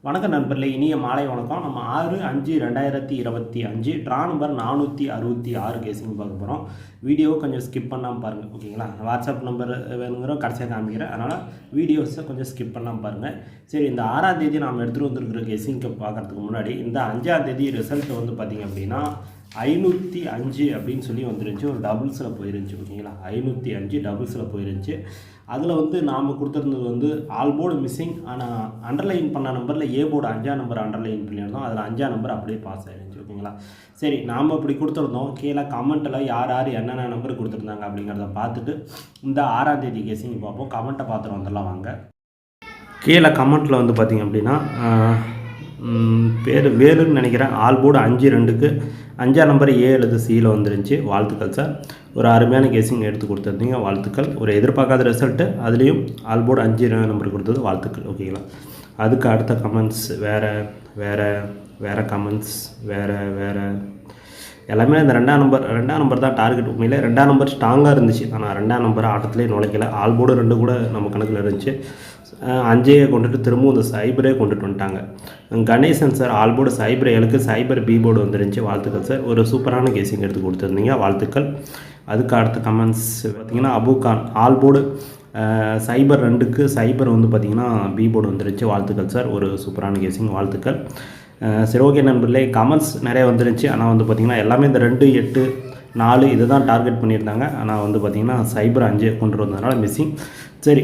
வணக்கம் நண்பர்களே, இனிய மாலை வணக்கம். நம்ம 6/5/2025 ட்ரா நம்பர் 466 கேசிங் பார்க்க போகிறோம். வீடியோவை கொஞ்சம் ஸ்கிப் பண்ணாமல் பாருங்கள், ஓகேங்களா? வாட்ஸ்அப் நம்பர் வேணுங்கிற கடைசியாக காமிக்கிறேன், அதனால் வீடியோஸை கொஞ்சம் ஸ்கிப் பண்ணாமல் பாருங்கள். சரி, இந்த 6ஆம் தேதி நாம் எடுத்துகிட்டு வந்துருக்கிற கேசிங்க்கு பார்க்குறதுக்கு முன்னாடி இந்த 5ஆம் தேதி ரிசல்ட் வந்து பார்த்திங்க அப்படின்னா 505 அப்படின்னு சொல்லி வந்துருந்துச்சு. ஒரு டபுள்ஸில் போயிருந்துச்சு, ஓகேங்களா? 505 டபுள்ஸில் போயிருந்துச்சு. அதில் வந்து நாம் கொடுத்துருந்தது வந்து ஆல் போர்டு மிஸ்ஸிங். ஆனால் அண்டர்லைன் பண்ண நம்பரில் ஏ போர்டு 5ஆம் நம்பர் அண்டர்லைன் பண்ணியிருந்தோம். அதில் 5ஆம் நம்பர் அப்படியே பாஸ் ஆயிருந்துச்சு, ஓகேங்களா? சரி, நாம் இப்படி கொடுத்துருந்தோம். கீழே கமெண்ட்டில் யார் யார் என்னென்ன நம்பர் கொடுத்துருந்தாங்க அப்படிங்கிறத பார்த்துட்டு இந்த 6ஆம் தேதி கேசிங் பார்ப்போம். கமெண்ட்டை பார்த்துட்டு வந்துடலாம் வாங்க. கீழே கமெண்ட்டில் வந்து பார்த்திங்க அப்படின்னா பேர் வேலுன்னு நினைக்கிறேன். ஆல் போர்டு 5-2க்கு 5ஆம் நம்பர் ஏ எழுது சியில் வந்துருந்துச்சு. வாழ்த்துக்கள் சார், ஒரு அருமையான கேசிங் எடுத்து கொடுத்துருந்தீங்க, வாழ்த்துக்கள். ஒரு எதிர்பார்க்காத ரிசல்ட்டு, அதுலேயும் ஆல் போர்டு 5 நம்பர் கொடுத்தது, வாழ்த்துக்கள், ஓகேங்களா? அதுக்கு அடுத்த கமெண்ட்ஸ் வேறு கமெண்ட்ஸ் வேறு எல்லாமே இந்த 2ஆம் நம்பர் தான் டார்கெட். உண்மையிலே 2ஆம் நம்பர் ஸ்ட்ராங்காக இருந்துச்சு, ஆனால் 2ஆம் நம்பர் ஆட்டத்திலே நுழைக்கல. ஆல் போர்டு 2 கூட நம்ம கணக்கில் இருந்துச்சு. 5ஐயே கொண்டுட்டு திரும்பவும் இந்த சைபரே கொண்டுட்டு வந்துட்டாங்க. கணேசன் சார், ஆல் போர்டு சைபர் 7க்கு சைபர் பி போர்டு வந்துருந்துச்சு, வாழ்த்துக்கள் சார். ஒரு சூப்பரான கேசிங் எடுத்து கொடுத்துருந்தீங்க, வாழ்த்துக்கள். அதுக்கு அடுத்த கமெண்ட்ஸ் பார்த்திங்கன்னா அபுகான், ஆல் போர்டு சைபர் 2க்கு சைபர் வந்து பார்த்திங்கன்னா பி போர்டு வந்துருந்துச்சு, வாழ்த்துக்கள் சார். ஒரு சூப்பரான கேசிங், வாழ்த்துக்கள். சரி, ஓகே நண்பர்களே, கமெண்ட்ஸ் நிறைய வந்துருந்துச்சு. ஆனால் வந்து பார்த்திங்கன்னா எல்லாமே இந்த 2, 8, 4 இதை தான் டார்கெட் பண்ணியிருந்தாங்க. ஆனால் வந்து பார்த்திங்கன்னா சைபர் 5 கொண்டு வந்ததுனால மிஸ்ஸிங். சரி,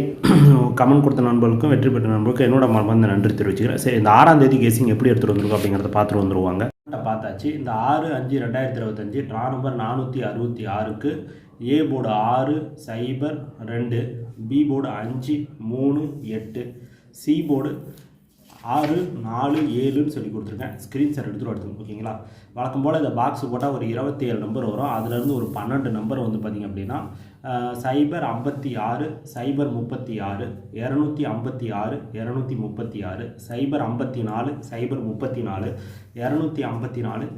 கமெண்ட் கொடுத்த நண்பர்களுக்கும் வெற்றி பெற்ற நண்பர்களுக்கும் என்னோட மனமார்ந்த நன்றி தெரிவிச்சுக்கிறேன். சரி, இந்த 6ஆம் தேதி கேசிங் எப்படி எடுத்துகிட்டு வந்துருக்கோம் அப்படிங்கிறத பார்த்துட்டு வந்துருவாங்க. பார்த்தாச்சு. இந்த 6/5/2025 ட்ரா நம்பர் 466க்கு A board 6 0 2, B board 5 3 8, C board 6 4 7ன்னு சொல்லி கொடுத்துருக்கேன். ஸ்க்ரீன்ஷாட் எடுத்துகிட்டு ஓகேங்களா? வழக்கம் போல் இந்த பாக்ஸ் போட்டால் ஒரு 27 நம்பர் வரும். அதுலேருந்து ஒரு 12 நம்பர் வந்து பார்த்திங்க அப்படின்னா 056 036 256 236 054 034 254 234 057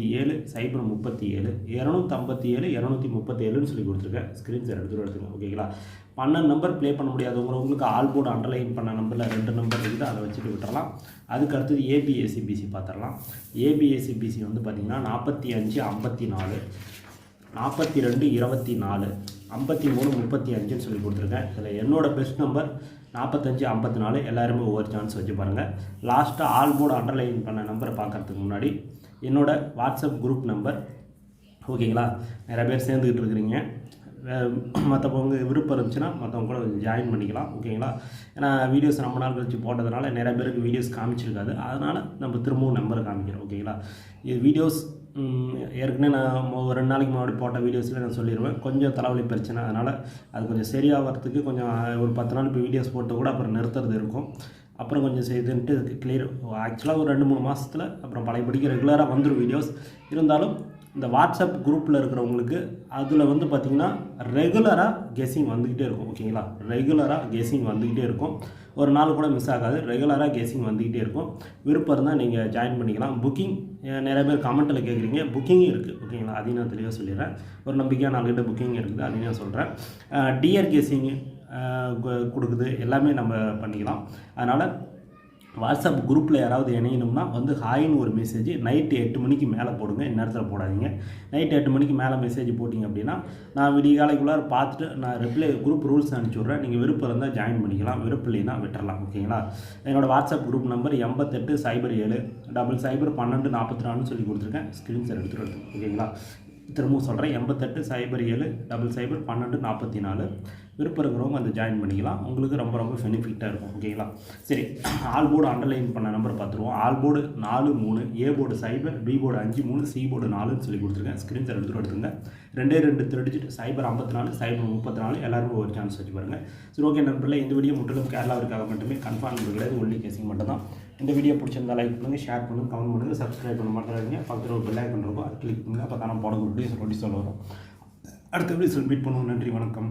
037 257 237ன்னு சொல்லி கொடுத்துருக்கேன். ஸ்க்ரீன்ஷாட் எடுத்துகிட்டு ஓகேங்களா? 12 நம்பர் ப்ளே பண்ண முடியாதவங்களுக்கு ஆல் போர்டு அண்டர்லைன் பண்ண நம்பரில் 2 நம்பர் இருக்குது, அதை வச்சுட்டு விட்டுறலாம். அதுக்கு அடுத்தது ஏபிஎஸ்சிபிசி பார்த்துடலாம். ஏபிஎஸ்சிபிசி வந்து பார்த்திங்கன்னா 45 54 42 24 53 35ன்னு சொல்லி கொடுத்துருக்கேன். இதில் என்னோடய பெஸ்ட் நம்பர் 45 54. எல்லாருமே ஒவ்வொரு சான்ஸ் வச்சு பாருங்கள். லாஸ்ட்டாக ஆல் போர்டு அண்டர்லைன் பண்ண நம்பரை பார்க்குறதுக்கு முன்னாடி என்னோடய வாட்ஸ்அப் குரூப் நம்பர், ஓகேங்களா? நிறைய பேர் சேர்ந்துக்கிட்டு இருக்கிறீங்க. மற்றவங்க விருப்பம் இருந்துச்சுன்னா மற்றவங்க கூட ஜாயின் பண்ணிக்கலாம், ஓகேங்களா? ஏன்னா வீடியோஸ் ரொம்ப நாள் கழிச்சு போட்டதுனால நிறைய பேருக்கு வீடியோஸ் காமிச்சிருக்காது, அதனால் நம்ம திரும்பவும் நம்பரை காமிக்கிறோம், ஓகேங்களா? இது வீடியோஸ் ஏற்கனவே நான் ஒரு 2 நாளைக்கு முன்னாடி போட்ட வீடியோஸில் நான் சொல்லிடுவேன், கொஞ்சம் தலைவலி பிரச்சனை, அதனால் அது கொஞ்சம் சரியாகிறதுக்கு கொஞ்சம் ஒரு 10 நாள் இப்போ வீடியோஸ் போட்டு கூட அப்புறம் நிறுத்துறது இருக்கும். அப்புறம் கொஞ்சம் செய்துன்ட்டு கிளியர் ஆக்சுவலாக ஒரு 2-3 மாதத்தில் அப்புறம் பழையபடிக்கு ரெகுலராக வந்துடும் வீடியோஸ். இருந்தாலும் இந்த வாட்ஸ்அப் குரூப்பில் இருக்கிறவங்களுக்கு அதில் வந்து பார்த்திங்கன்னா ரெகுலராக கெஸ்ஸிங் வந்துக்கிட்டே இருக்கும், ஓகேங்களா? ரெகுலராக கெஸ்ஸிங் வந்துக்கிட்டே இருக்கும். ஒரு நாள் கூட மிஸ் ஆகாது, ரெகுலராக கெஸ்ஸிங் வந்துக்கிட்டே இருக்கும். விருப்பம் இருந்தால் நீங்கள் ஜாயின் பண்ணிக்கலாம். புக்கிங் நிறைய பேர் கமெண்ட்டில் கேட்குறீங்க, புக்கிங்கும் இருக்குது, ஓகேங்களா? அதையும் நான் தெளிவாக சொல்லிடுறேன். ஒரு நம்பிக்கையான நாள்கிட்ட புக்கிங் இருக்குது, அதையும் நான் சொல்கிறேன். டிஆர் கெஸ்ஸிங்கு கொடுக்குது, எல்லாமே நம்ம பண்ணிக்கலாம். அதனால் வாட்ஸ்அப் குரூப்பில் யாராவது இணையணும்னா வந்து ஹாய்னு ஒரு மெசேஜ் நைட்டு 8 மணிக்கு மேலே போடுங்க, இந்நேரத்தில் போடாதீங்க. நைட்டு 8 மணிக்கு மேலே மெசேஜ் போட்டிங்க அப்படின்னா நான் விடிய காலைக்குள்ளார பார்த்துட்டு நான் ரிப்ளை குரூப் ரூல்ஸ் அனுப்பிச்சி விட்றேன். நீங்கள் விருப்பம் இருந்தால் ஜாயின் பண்ணிக்கலாம், விருப்பம் இல்லைன்னா விட்டுறலாம், ஓகேங்களா? என்னோடய வாட்ஸ்அப் குரூப் நம்பர் 88 07 00 12 44ன்னு சொல்லி கொடுத்துருக்கேன். ஸ்க்ரீன்ஷாட் எடுத்துகிட்டு ஓகேங்களா? திரும்பவும் சொல்கிறேன், 88 07 00 12 44. விருப்பம் இருக்கிறவங்க வந்து ஜாயின் பண்ணிக்கலாம். உங்களுக்கு ரொம்ப ரொம்ப பெனிஃபிட்டாக இருக்கும், ஓகேங்களா? சரி, ஆல் போர்டு அண்டர்லைன் பண்ண நம்பர் பார்த்துருவோம். All board 4 3, A board 0, B board 5 3, C board 4ன்னு சொல்லி கொடுத்துருக்கேன். ஸ்க்ரீன்ஷாட் எடுத்துங்க. 2 திருடிச்சிட்டு 054 034 எல்லாருமே ஒரு சான்ஸ் வச்சு பாருங்கள். சரி, ஓகே நண்பர்களே, இந்த வீடியோ முற்றிலும் கேரளாவிற்காக மட்டுமே, கன்ஃபார்ம் கிடையாது, ஒன்லி கேசிங் மட்டும் தான். இந்த வீடியோ பிடிச்சிருந்தா லைக் பண்ணுங்கள், ஷேர் பண்ணுங்கள், கமெண்ட் பண்ணுங்கள், சப்ஸ்கிரைப் பண்ண மாட்டேறாங்க. பக்கத்தில் ஒரு பெல் ஐக்கன் இருக்கும், அது கிளிக் பண்ணுங்கள். அப்போ தான் போட வீடியோஸ் நோட்டீஸ் வரும். அடுத்த வீடியோஸ் மீட் பண்ணுவோம். நன்றி, வணக்கம்.